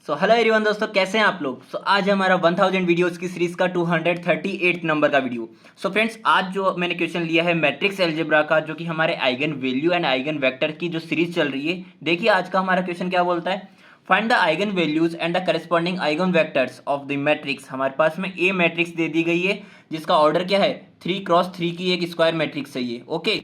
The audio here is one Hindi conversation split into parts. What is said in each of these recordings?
हेलो एवरीवन दोस्तों, कैसे हैं आप लोग। आज हमारा 1000 वीडियोस की सीरीज का 238 नंबर का वीडियो। फ्रेंड्स, आज जो मैंने क्वेश्चन लिया है मैट्रिक्स अलजेब्रा का, जो कि हमारे eigen value and eigen vector की जो सीरीज चल रही है। देखिए आज का हमारा क्वेश्चन क्या बोलता है। Find the eigen values and the corresponding eigen vectors of the matrix. हमारे पास में ए मैट्रिक्स दे दी गई है जिसका ऑर्डर क्या है, 3x3 की एक स्क्वायर मैट्रिक्स है ये। ओके,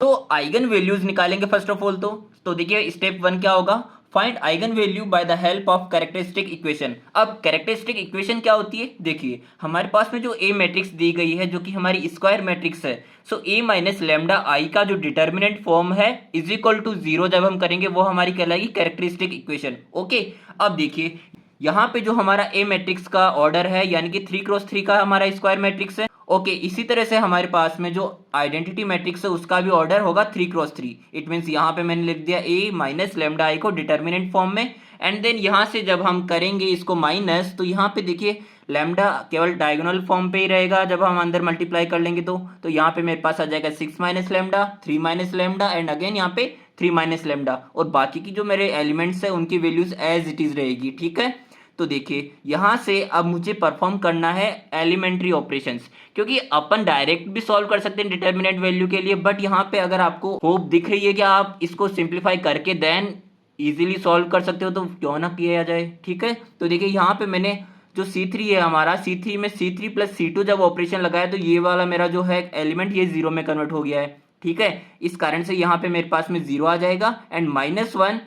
तो आइगन वैल्यूज निकालेंगे फर्स्ट ऑफ ऑल। तो देखिए स्टेप 1 क्या होगा, find eigen value by the help of characteristic equation. अब कैरेक्टरिस्टिक इक्वेशन क्या होती है, देखिए हमारे पास में जो ए मैट्रिक्स दी गई है जो कि हमारी स्क्वायर मैट्रिक्स है। सो ए माइनस लेमडा आई का जो डिटर्मिनेंट फॉर्म है इज इक्वल टू 0 जब हम करेंगे वो हमारी कहलाएगी कैरेक्टरिस्टिक इक्वेशन। ओके, अब देखिए यहाँ पे जो हमारा ए मैट्रिक्स का ऑर्डर है यानी कि 3x3 का हमारा स्क्वायर मैट्रिक्स है। ओके, इसी तरह से हमारे पास में जो आइडेंटिटी मैट्रिक्स है उसका भी ऑर्डर होगा 3x3। इट मीन्स यहाँ पे मैंने लिख दिया ए माइनस लेमडा आई को डिटर्मिनेंट फॉर्म में। एंड देन यहाँ से जब हम करेंगे इसको माइनस, तो यहाँ पे देखिए लेमडा केवल डायगोनल फॉर्म पे ही रहेगा जब हम अंदर मल्टीप्लाई कर लेंगे। तो यहाँ पे मेरे पास आ जाएगा 6 minus lambda, 3 minus lambda and again यहाँ पे 3 माइनस लेमडा, और बाकी की जो मेरे एलिमेंट्स है उनकी वैल्यूज एज इट इज रहेगी। ठीक है, तो देखिए यहां से अब मुझे परफॉर्म करना है एलिमेंट्री ऑपरेशंस, क्योंकि अपन डायरेक्ट भी सॉल्व कर सकते हैं डिटर्मिनेंट वैल्यू के लिए, बट यहाँ पे अगर आपको होप दिख रही है कि आप इसको सिंप्लीफाई करके देन इजीली सॉल्व कर सकते हो तो क्यों ना किया जाए। ठीक है, तो देखिए यहाँ पे मैंने जो C3 है हमारा, C3 में C3 प्लस C2 जब ऑपरेशन लगाया तो ये वाला मेरा जो है एलिमेंट ये 0 में कन्वर्ट हो गया है। ठीक है, इस कारण से यहाँ पे मेरे पास में 0 आ जाएगा एंड -1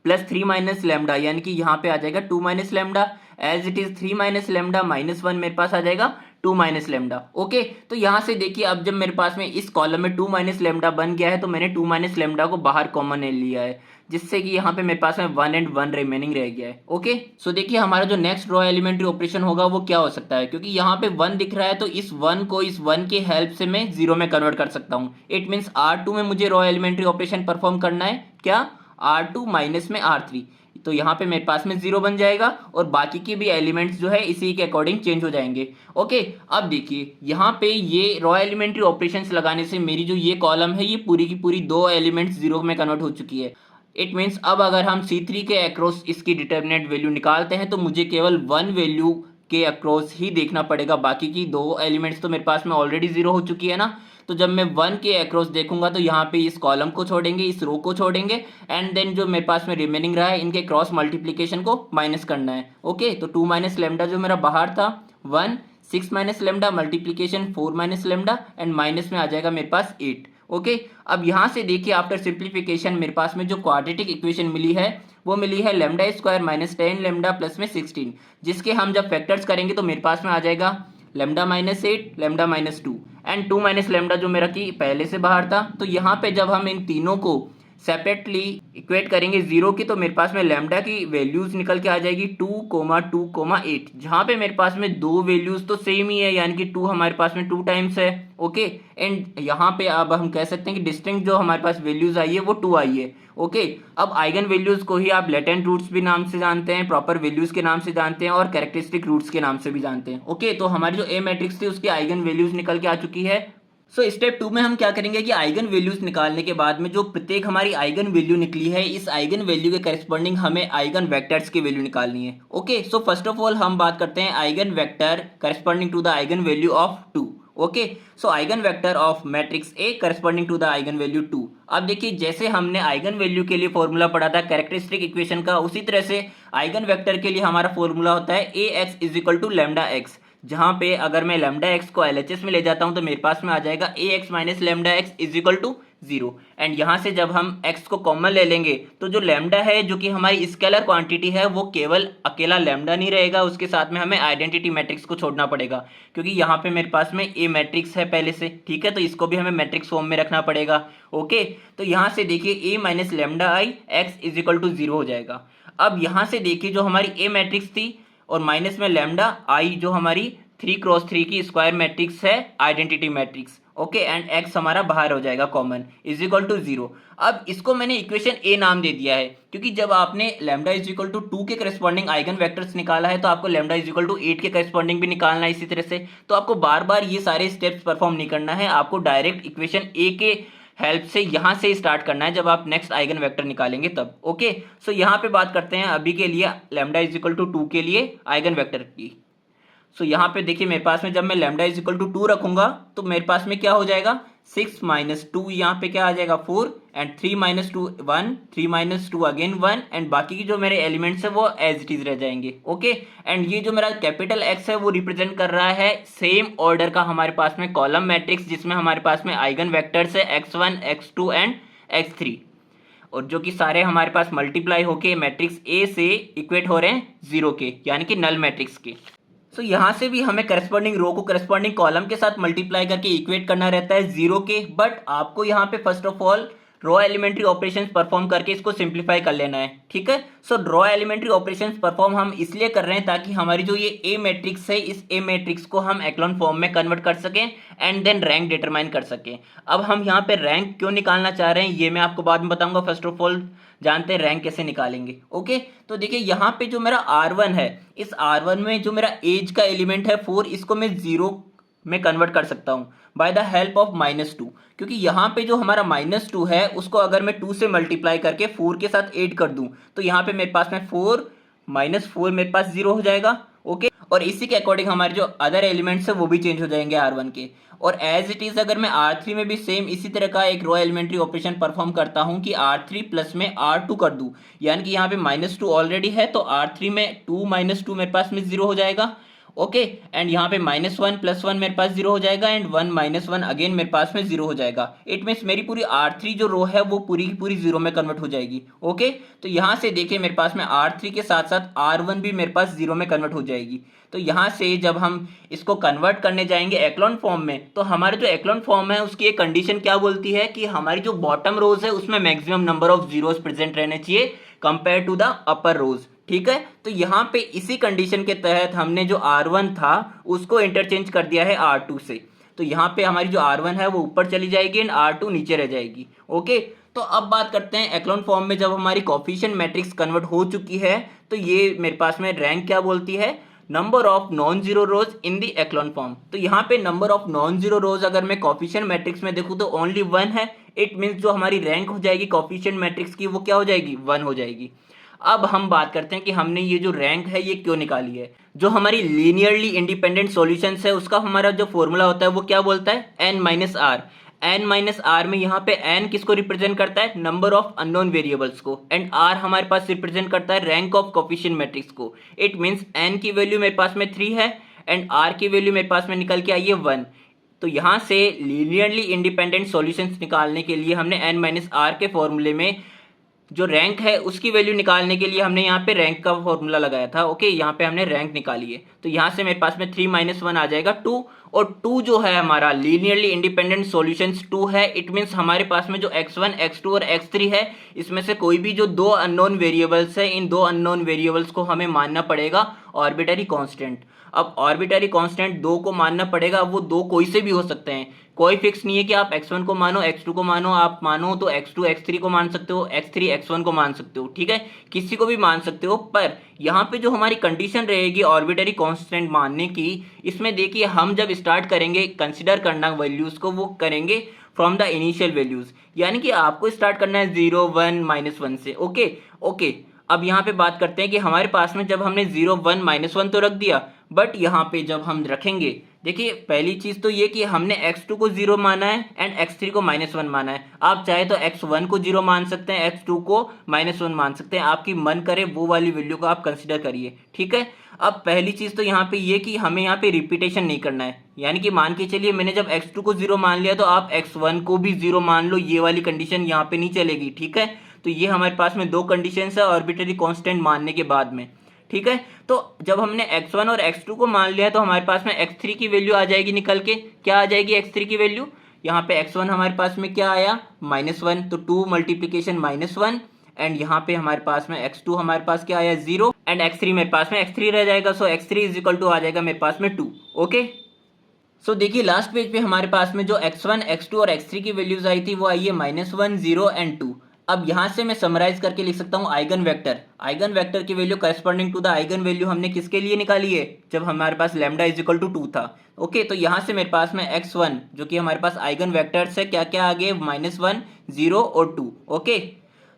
प्लस 3 माइनस लेमडा यानी कि यहाँ पे आ जाएगा 2 minus lambda, as it is 3 minus lambda -1 मेरे पास आ जाएगा 2 माइनस लेमडा। ओके, तो यहाँ से देखिए अब जब मेरे पास में इस कॉलम में 2 माइनस लेमडा बन गया है तो मैंने 2 माइनस लेमडा को बाहर कॉमन ले लिया है, जिससे कि यहाँ पे मेरे पास में 1 एंड 1 रिमेनिंग रह गया है। ओके, सो देखिए हमारा जो नेक्स्ट रॉ एलिमेंट्री ऑपरेशन होगा वो क्या हो सकता है, क्योंकि यहाँ पे 1 दिख रहा है तो इस 1 को इस 1 के हेल्प से मैं 0 में कन्वर्ट कर सकता हूँ। इट मीन्स R2 में मुझे रॉ एलिमेंट्री ऑपरेशन परफॉर्म करना है, क्या R2 माइनस में R3, तो यहाँ पे मेरे पास में 0 बन जाएगा और बाकी के भी एलिमेंट्स जो है इसी के अकॉर्डिंग चेंज हो जाएंगे। ओके, अब देखिए यहाँ पे ये रॉ एलिमेंट्री ऑपरेशंस लगाने से मेरी जो ये कॉलम है ये पूरी की पूरी 2 एलिमेंट्स 0 में कन्वर्ट हो चुकी है। इट मीन्स अब अगर हम C3 के अक्रॉस इसकी डिटर्मिनेंट वैल्यू निकालते हैं तो मुझे केवल 1 वैल्यू के अक्रॉस ही देखना पड़ेगा, बाकी की 2 एलिमेंट्स तो मेरे पास में ऑलरेडी 0 हो चुकी है ना। तो जब मैं 1 के अक्रॉस देखूंगा तो यहाँ पे इस कॉलम को छोड़ेंगे, इस रो को छोड़ेंगे एंड देन जो मेरे पास में रिमेनिंग रहा है इनके क्रॉस मल्टीप्लीकेशन को माइनस करना है। ओके, तो 2 माइनस लेमडा जो मेरा बाहर था 1, 6 minus lambda multiplication 4 minus lambda and minus में आ जाएगा मेरे पास 8। ओके, अब यहाँ से देखिए आफ्टर सिंप्लीफिकेशन मेरे पास में जो क्वाड्रेटिक इक्वेशन मिली है वो मिली है lambda square minus 10 lambda plus में 16, जिसके हम जब फैक्टर्स करेंगे तो मेरे पास में आ जाएगा lambda -8 lambda -2 and 2 minus lambda जो मेरा कि पहले से बाहर था। तो यहाँ पे जब हम इन तीनों को सेपरेटली इक्वेट करेंगे 0 की तो मेरे पास में लेमडा की वैल्यूज निकल के आ जाएगी 2, 2, 8, जहाँ पे मेरे पास में दो वैल्यूज तो सेम ही है यानी कि 2 हमारे पास में 2 टाइम्स है। ओके, एंड यहाँ पे अब हम कह सकते हैं कि डिस्टिंक्ट जो हमारे पास वैल्यूज आई है वो 2 आई है। ओके, अब आइगन वैल्यूज को ही आप लेटेंट रूट्स भी नाम से जानते हैं, प्रॉपर वैल्यूज के नाम से जानते हैं और कैरेक्टरिस्टिक रूट्स के नाम से भी जानते हैं। ओके, तो हमारी जो ए मैट्रिक्स थी उसकी आइगन वैल्यूज निकल के आ चुकी है। सो स्टेप 2 में हम क्या करेंगे कि आइगन वैल्यूज निकालने के बाद में जो प्रत्येक हमारी आइगन वैल्यू निकली है इस आइगन वैल्यू के करस्पॉन्डिंग हमें आइगन वेक्टर्स की वैल्यू निकालनी है। Okay, so first of all हम बात करते हैं eigen vector corresponding to the eigen value of 2। Okay, so eigen vector of matrix A corresponding to the eigen value 2। अब देखिए जैसे हमने आइगन वैल्यू के लिए फॉर्मूला पढ़ा था कैरेक्टरिस्टिक इक्वेशन का, उसी तरह से आइगन वेक्टर के लिए हमारा फॉर्मूला होता है ax is equal to lambda x, जहां पे अगर मैं लेमडा एक्स को LHS में ले जाता हूं तो मेरे पास में आ जाएगा ax minus lambda x is equal to 0 and यहाँ से जब हम x को कॉमन ले लेंगे तो जो लेमडा है जो कि हमारी स्केलर क्वांटिटी है वो केवल अकेला लेमडा नहीं रहेगा, उसके साथ में हमें आइडेंटिटी मैट्रिक्स को छोड़ना पड़ेगा क्योंकि यहाँ पे मेरे पास में ए मैट्रिक्स है पहले से। ठीक है, तो इसको भी हमें मैट्रिक्स फॉर्म में रखना पड़ेगा। ओके, तो यहाँ से देखिए a minus lambda I x is equal to 0 हो जाएगा। अब यहाँ से देखिए जो हमारी ए मैट्रिक्स थी और माइनस में लेमडा आई जो हमारी 3x3 की स्क्वायर मैट्रिक्स है identity matrix. Okay, and x हमारा बाहर हो जाएगा कॉमन इज इक्वल टू 0। अब इसको मैंने इक्वेशन ए नाम दे दिया है क्योंकि जब आपने लेमडा इज इक्वल टू 2 के करस्पॉन्डिंग आइगन वेक्टर्स निकाला है तो आपको लेमडा इज इक्वल टू 8 के करस्पॉन्डिंग भी निकालना है इसी तरह से। तो आपको बार बार ये सारे स्टेप्स परफॉर्म नहीं करना है, आपको डायरेक्ट इक्वेशन ए के हेल्प से यहाँ से स्टार्ट करना है, जब आप नेक्स्ट आइगन वेक्टर निकालेंगे तब। ओके, सो यहाँ पे बात करते हैं अभी के लिए लैम्डा इज इक्वल टू 2 के लिए आइगन वेक्टर की। सो यहाँ पे देखिए मेरे पास में जब मैं लैम्डा इज इक्वल टू 2 रखूंगा तो मेरे पास में क्या हो जाएगा, 6 माइनस 2, यहाँ पे क्या आ जाएगा 4, and 3 minus 2 1, 3 minus 2 again 1, and बाकी की जो मेरे एलिमेंट्स है वो एज इट इज रह जाएंगे। ओके, एंड ये जो मेरा कैपिटल एक्स है वो रिप्रेजेंट कर रहा है सेम ऑर्डर का हमारे पास में कॉलम मैट्रिक्स, जिसमें हमारे पास में आइगन वेक्टर्स है x1 x2 एंड x3, और जो कि सारे हमारे पास मल्टीप्लाई होके मैट्रिक्स ए से इक्वेट हो रहे हैं 0 के, यानी कि नल मैट्रिक्स के। सो यहाँ से भी हमें करस्पॉन्डिंग रो को करस्पॉन्डिंग कॉलम के साथ मल्टीप्लाई करके इक्वेट करना रहता है 0 के, बट आपको यहाँ पे first of all row elementary operations perform करके इसको सिंप्लीफाई कर लेना है। ठीक है, so row elementary operations perform हम इसलिए कर रहे हैं ताकि हमारी जो ये ए मैट्रिक्स है, इस ए मैट्रिक्स को हम एक्लॉन फॉर्म में कन्वर्ट कर सकें एंड देन रैंक डिटरमाइन कर सकें। अब हम यहाँ पे रैंक क्यों निकालना चाह रहे हैं ये मैं आपको बाद में बताऊंगा। फर्स्ट ऑफ ऑल जानते हैं रैंक कैसे निकालेंगे। ओके, तो देखिए यहाँ पे जो मेरा R1 है, इस R1 में जो मेरा एज का एलिमेंट है 4, इसको मैं 0 में कन्वर्ट कर सकता हूँ बाय द हेल्प ऑफ -2, क्योंकि यहाँ पे जो हमारा -2 है उसको अगर मैं 2 से मल्टीप्लाई करके 4 के साथ ऐड कर दूं तो यहाँ पे मेरे पास में 4 -4 मेरे पास 0 हो जाएगा। ओके, और इसी के अकॉर्डिंग हमारे जो अदर एलिमेंट्स है वो भी चेंज हो जाएंगे R1 के। और एज इट इज अगर मैं R3 में भी सेम इसी तरह का एक रो एलिमेंट्री ऑपरेशन परफॉर्म करता हूं कि R3 प्लस में R2 कर दूं, यानी कि यहाँ पे -2 ऑलरेडी है तो R3 में 2 -2 मेरे पास में 0 हो जाएगा। ओके, एंड यहाँ पे -1 + 1 मेरे पास 0 हो जाएगा, एंड 1 -1 अगेन मेरे पास में 0 हो जाएगा। इट मीन्स मेरी पूरी R3 जो रो है वो पूरी की पूरी 0 में कन्वर्ट हो जाएगी। ओके, तो यहाँ से देखिए मेरे पास में R3 के साथ साथ R1 भी मेरे पास 0 में कन्वर्ट हो जाएगी। तो यहाँ से जब हम इसको कन्वर्ट करने जाएंगे एक्लॉन फॉर्म में, तो हमारे जो एक्लॉन फॉर्म है उसकी एक कंडीशन क्या बोलती है कि हमारी जो बॉटम रोज है उसमें maximum number of zeros present रहने चाहिए कंपेयर टू द अपर रोज। ठीक है, तो यहाँ पे इसी कंडीशन के तहत हमने जो R1 था उसको इंटरचेंज कर दिया है R2 से। तो यहाँ पे हमारी जो R1 है वो ऊपर चली जाएगी एंड R2 नीचे रह जाएगी। ओके, तो अब बात करते हैं एक्लॉन फॉर्म में जब हमारी कोफिशिएंट मैट्रिक्स कन्वर्ट हो चुकी है तो ये मेरे पास में रैंक क्या बोलती है, number of non zero rows in the echelon form. तो यहाँ पे number of non zero rows अगर मैं कोफिशिएंट मैट्रिक्स में देखूँ तो ओनली 1 है। इट मीन्स जो हमारी रैंक हो जाएगी कोफिशिएंट मैट्रिक्स की वो क्या हो जाएगी, 1 हो जाएगी। अब हम बात करते हैं कि हमने ये जो रैंक है ये क्यों निकाली है। जो हमारी लीनियरली इंडिपेंडेंट सॉल्यूशंस है उसका हमारा जो फॉर्मूला होता है वो क्या बोलता है, n-r। n-r में यहाँ पे n किसको रिप्रेजेंट करता है, नंबर ऑफ अननोन वेरिएबल्स को, एंड r हमारे पास रिप्रेजेंट करता है रैंक ऑफ कोफिशिएंट मैट्रिक्स को। इट मीन्स n की वैल्यू मेरे पास में 3 है एंड r की वैल्यू मेरे पास में निकल के आई है 1। तो यहाँ से लीनियरली इंडिपेंडेंट सॉल्यूशंस निकालने के लिए हमने n-r के फॉर्मूले में जो रैंक है उसकी वैल्यू निकालने के लिए हमने यहाँ पे रैंक का फॉर्मूला लगाया था। ओके, यहाँ पे हमने रैंक निकाली है तो यहाँ से मेरे पास में 3 - 1 आ जाएगा 2, और 2 जो है हमारा लीनियरली इंडिपेंडेंट सॉल्यूशंस 2 है। इट मीन्स हमारे पास में जो x1 x2 और x3 है इसमें से कोई भी जो 2 अननोन वेरिएबल्स है, इन 2 अननोन वेरिएबल्स को हमें मानना पड़ेगा आर्बिट्ररी कांस्टेंट। अब आर्बिट्ररी कांस्टेंट 2 को मानना पड़ेगा, वो 2 कोई से भी हो सकते हैं, कोई फिक्स नहीं है कि आप x1 को मानो x2 को मानो, आप मानो तो x2 x3 को मान सकते हो, x3 x1 को मान सकते हो। ठीक है, किसी को भी मान सकते हो, पर यहाँ पे जो हमारी कंडीशन रहेगी आर्बिट्ररी कांस्टेंट मानने की, इसमें देखिए हम जब स्टार्ट करेंगे कंसिडर करना वैल्यूज को वो करेंगे फ्रॉम द इनिशियल वैल्यूज, यानी कि आपको स्टार्ट करना है 0 1 -1 से। ओके, अब यहाँ पे बात करते हैं कि हमारे पास में जब हमने 0 1 -1 तो रख दिया, बट यहाँ पे जब हम रखेंगे, देखिए पहली चीज तो ये कि हमने x2 को 0 माना है एंड x3 को -1 माना है। आप चाहे तो x1 को 0 मान सकते हैं, x2 को -1 मान सकते हैं, आपकी मन करे वो वाली वैल्यू को आप कंसिडर करिए। ठीक है, अब पहली चीज तो यहाँ पे ये कि हमें यहाँ पे रिपीटेशन नहीं करना है, यानी कि मान के चलिए मैंने जब x2 को 0 मान लिया तो आप x1 को भी 0 मान लो, ये वाली कंडीशन यहाँ पे नहीं चलेगी। ठीक है, तो ये हमारे पास में 2 कंडीशंस है आर्बिट्ररी कांस्टेंट मानने के बाद में। ठीक है, तो जब हमने x1 और x2 को मान लिया तो हमारे पास में x3 की वैल्यू आ जाएगी निकल के। क्या आ जाएगी x3 की वैल्यू, यहाँ पे x1 हमारे पास में क्या आया -1, तो 2 मल्टीप्लीकेशन -1, एंड यहाँ पे हमारे पास में x2 हमारे पास क्या आया 0, एंड x3 मेरे पास में x3 रह जाएगा। सो x3 इज इक्वल टू आ जाएगा मेरे पास में 2। ओके, सो देखिए लास्ट पेज पे हमारे पास में जो x1 x2 और x3 की वैल्यूज आई थी वो आई है -1 0 एंड 2। अब यहाँ से मैं समराइज करके लिख सकता हूँ आइगन वेक्टर। आइगन वेक्टर की value corresponding to the eigen value हमने किसके लिए निकाली है, जब हमारे पास लैम्डा इज इक्वल टू 2 था। ओके, तो यहाँ से मेरे पास में x1 जो कि हमारे पास आइगन वेक्टर्स है, क्या क्या आ गए, -1, 0 और 2। ओके,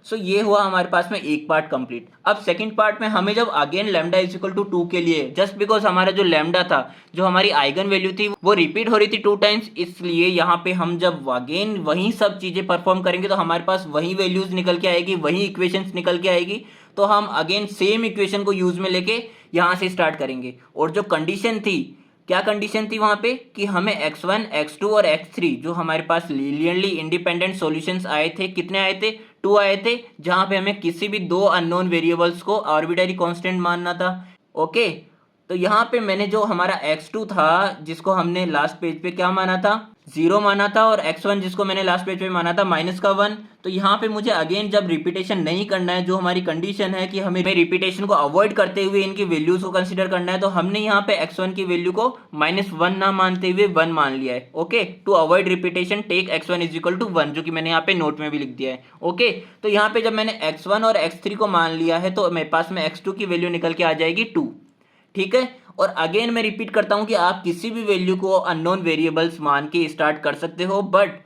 सो ये हुआ हमारे पास में एक पार्ट कंप्लीट। अब सेकंड पार्ट में हमें जब again lambda is equal to 2 के लिए, जस्ट बिकॉज हमारा जो लैम्डा था, जो हमारी आइगन वैल्यू थी, वो रिपीट हो रही थी 2 टाइम्स, इसलिए यहाँ पे हम जब अगेन वही सब चीजें परफॉर्म करेंगे तो हमारे पास वही वैल्यूज निकल के आएगी, वही इक्वेशंस निकल के आएगी। तो हम अगेन सेम इक्वेशन को यूज में लेके यहाँ से स्टार्ट करेंगे। और जो कंडीशन थी, क्या कंडीशन थी वहां पे, कि हमें x1, x2 और x3 जो हमारे पास लीनियरली इंडिपेंडेंट सॉल्यूशंस आए थे, कितने आए थे, 2 आए थे, जहां पे हमें किसी भी 2 अननोन वेरिएबल्स को आर्बिट्ररी कांस्टेंट मानना था। ओके, तो यहाँ पे मैंने जो हमारा x2 था, जिसको हमने लास्ट पेज पे क्या माना था, 0 माना था, और x1 जिसको मैंने लास्ट पेज पे माना था -1। तो यहाँ पे मुझे अगेन जब रिपीटेशन नहीं करना है, जो हमारी कंडीशन है कि हमें रिपीटेशन को अवॉइड करते हुए इनकी वैल्यूज को कंसीडर करना है, तो हमने यहाँ पे x1 की वैल्यू को -1 ना मानते हुए 1 मान लिया है। Okay, to avoid repetition take x1 is equal to 1, जो कि मैंने यहाँ पे नोट में भी लिख दिया है। ओके, तो यहाँ पे जब मैंने x1 और x3 को मान लिया है, तो मेरे पास में x2 की वैल्यू निकल के आ जाएगी 2। ठीक है, और अगेन मैं रिपीट करता हूं कि आप किसी भी वैल्यू को अननोन वेरिएबल्स मान के स्टार्ट कर सकते हो, बट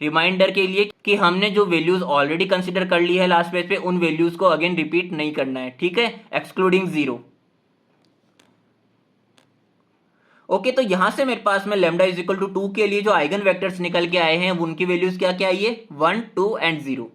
रिमाइंडर के लिए कि हमने जो वैल्यूज ऑलरेडी कंसीडर कर ली है लास्ट पेज पे, उन वैल्यूज को अगेन रिपीट नहीं करना है। ठीक है, एक्सक्लूडिंग 0। ओके, तो यहां से मेरे पास में लैम्डा इज इक्वल टू 2 के लिए जो आइगन वेक्टर्स निकल के आए हैं, उनकी वैल्यूज क्या क्या आई है, 1, 2 एंड 0।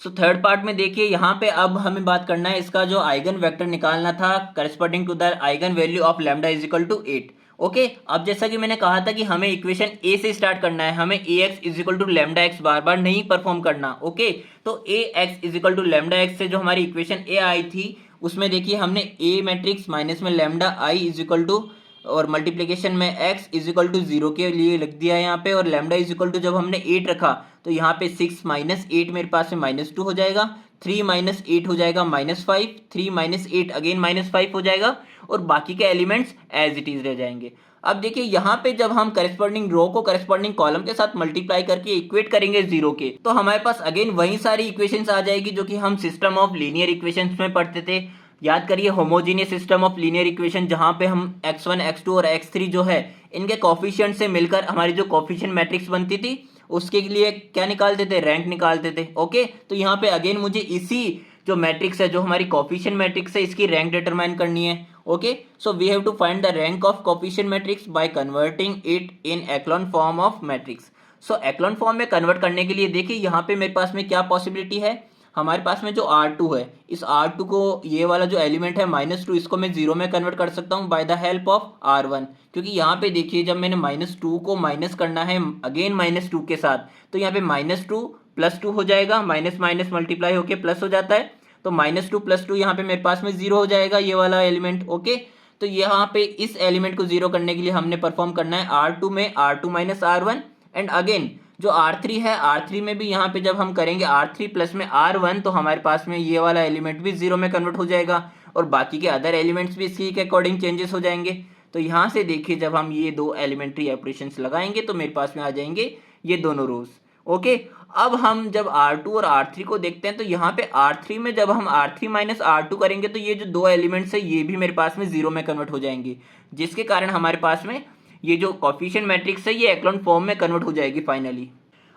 सो थर्ड पार्ट में देखिए, यहाँ पे अब हमें बात करना है, इसका जो आइगन वेक्टर निकालना था corresponding to the eigen value of lambda is equal to 8। Okay, अब जैसा कि मैंने कहा था कि हमें इक्वेशन ए से स्टार्ट करना है, हमें A X is equal to lambda X बार बार नहीं परफॉर्म करना। ओके, तो A X is equal to lambda X से जो हमारी इक्वेशन ए आई थी, उसमें देखिए हमने ए मैट्रिक्स माइनस में lambda I is equal to, और मल्टीप्लीकेशन में x इज इक्वल टू 0 के लिए लिख दिया है यहाँ पे, और लैम्डा इज इक्वल टू जब हमने 8 रखा तो यहाँ पे 6 - 8 मेरे पास में -2 हो जाएगा, 3 - 8 हो जाएगा -5, 3 - 8 अगेन -5 हो जाएगा, और बाकी के एलिमेंट्स एज इट इज रह जाएंगे। अब देखिए यहाँ पे जब हम करस्पॉन्डिंग रो को करस्पॉन्डिंग कॉलम के साथ मल्टीप्लाई करके इक्वेट करेंगे 0 के, तो हमारे पास अगेन वही सारी इक्वेशंस आ जाएगी जो कि हम सिस्टम ऑफ लीनियर इक्वेशंस में पढ़ते थे। याद करिए, homogeneous system of linear equation, जहां पे हम x1, x2 और x3 जो है, इनके कोफिशिएंट से मिलकर हमारी जो कोफिशिएंट मैट्रिक्स बनती थी, उसके लिए क्या निकालते थे, रैंक निकालते थे। ओके, तो यहाँ पे अगेन मुझे इसी जो मैट्रिक्स है, जो हमारी कोफिशिएंट मैट्रिक्स है, इसकी रैंक डिटरमाइन करनी है। Okay, so we have to find the rank of coefficient matrix by converting it in echelon form of matrix. So echelon form में कन्वर्ट करने के लिए देखिए यहाँ पे मेरे पास में क्या पॉसिबिलिटी है, हमारे पास में जो R2 है, इस R2 को, ये वाला जो एलिमेंट है -2, इसको मैं 0 में कन्वर्ट कर सकता हूँ by the help of R1, क्योंकि यहाँ पे देखिए जब मैंने -2 को माइनस करना है अगेन -2 के साथ, तो यहाँ पे -2 + 2 हो जाएगा, माइनस माइनस मल्टीप्लाई होके प्लस हो जाता है, तो -2 + 2 यहाँ पे मेरे पास में 0 हो जाएगा, ये वाला एलिमेंट। ओके, तो यहाँ पे इस एलिमेंट को 0 करने के लिए हमने परफॉर्म करना है R2 में R2 - R1, एंड अगेन जो R3 है, R3 में भी यहाँ पे जब हम करेंगे R3 प्लस में R1, तो हमारे पास में ये वाला एलिमेंट भी 0 में कन्वर्ट हो जाएगा, और बाकी के अदर एलिमेंट्स भी इसी के अकॉर्डिंग चेंजेस हो जाएंगे। तो यहाँ से देखिए जब हम ये दो एलिमेंट्री ऑपरेशंस लगाएंगे तो मेरे पास में आ जाएंगे ये दोनों रोज। ओके, अब हम जब R2 और R3 को देखते हैं, तो यहाँ पे R3 में जब हम R3 - R2 करेंगे, तो ये जो दो एलिमेंट्स है ये भी मेरे पास में 0 में कन्वर्ट हो जाएंगे, जिसके कारण हमारे पास में ये जो कोफिशिएंट मैट्रिक्स है ये एक्लॉन फॉर्म में कन्वर्ट हो जाएगी फाइनली।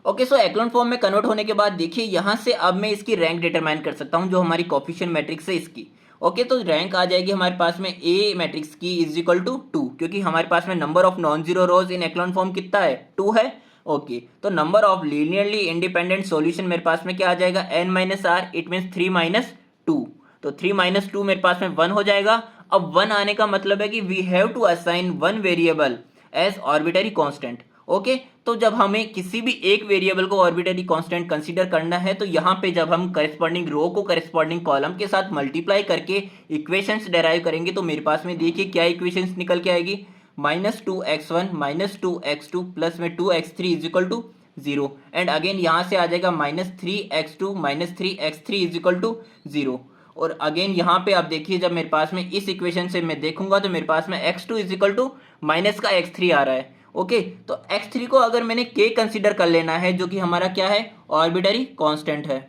ओके, सो एक्लॉन फॉर्म में कन्वर्ट होने के बाद देखिए यहाँ से अब मैं इसकी रैंक डिटरमाइन कर सकता हूँ, जो हमारी कोफिशिएंट मैट्रिक्स है इसकी। ओके, तो रैंक आ जाएगी हमारे पास में ए मैट्रिक्स की इज इक्वल टू 2, क्योंकि हमारे पास में number of non zero rows in echelon form कितना है, 2 है। ओके, तो number of linearly independent solution मेरे पास में क्या आ जाएगा, n - r, इट मीन्स 3 - 2, तो 3 - 2 मेरे पास में 1 हो जाएगा। अब 1 आने का मतलब है कि we have to assign one variable as arbitrary constant. Okay, तो जब हमें किसी भी एक वेरिएबल को आर्बिट्ररी कांस्टेंट कंसीडर करना है, तो यहाँ पे जब हम करस्पॉन्डिंग रो को करस्पॉन्डिंग कॉलम के साथ मल्टीप्लाई करके इक्वेशंस डेराइव करेंगे, तो मेरे पास में देखिए क्या इक्वेशंस निकल के आएगी, -2x1 -2x2 प्लस में 2x3 is equal to 0, and again यहाँ से आ जाएगा -3x2 -3x3 is equal to 0, और अगेन यहाँ पे आप देखिए जब मेरे पास में इस इक्वेशन से मैं देखूंगा तो मेरे पास में x2 is equal to minus का x3 आ रहा है। ओके, तो x3 को अगर मैंने k कंसीडर कर लेना है, जो कि हमारा क्या है, ऑर्बिटरी कांस्टेंट है,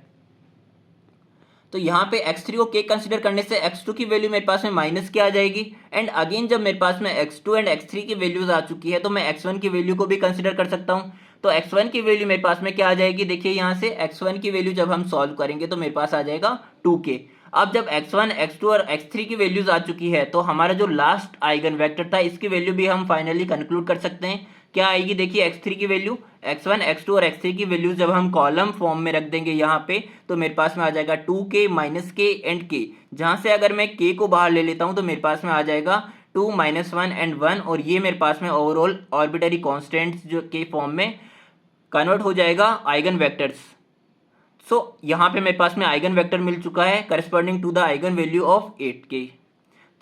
तो यहाँ पे x3 को k कंसीडर करने से x2 की वैल्यू मेरे पास में माइनस के आ जाएगी। एंड अगेन जब मेरे पास में x2 एंड x3 की वैल्यूज आ चुकी है तो मैं x1 की वैल्यू को भी कंसीडर कर सकता हूँ। तो x1 की वैल्यू मेरे पास में क्या आ जाएगी, देखिए यहाँ से x1 की वैल्यू जब हम सॉल्व करेंगे तो मेरे पास आ जाएगा 2k। अब जब x1, x2 और x3 की वैल्यूज आ चुकी है तो हमारा जो लास्ट आइगन वेक्टर था इसकी वैल्यू भी हम फाइनली कंक्लूड कर सकते हैं। क्या आएगी, देखिए x3 की वैल्यू, x1, x2 और x3 की वैल्यू जब हम कॉलम फॉर्म में रख देंगे यहाँ पे तो मेरे पास में आ जाएगा 2k minus k and k, जहाँ से अगर मैं k को बाहर ले लेता हूँ तो मेरे पास में आ जाएगा 2 - 1 एंड 1, और ये मेरे पास में ओवरऑल ऑर्बिटरी कॉन्स्टेंट्स जो के फॉर्म में कन्वर्ट हो जाएगा आइगन वेक्टर्स। सो यहाँ पे मेरे पास में आइगन वेक्टर मिल चुका है corresponding to the eigen value of 8k।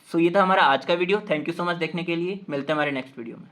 So ये था हमारा आज का video. Thank you so much देखने के लिए, मिलते हैं हमारे नेक्स्ट वीडियो में।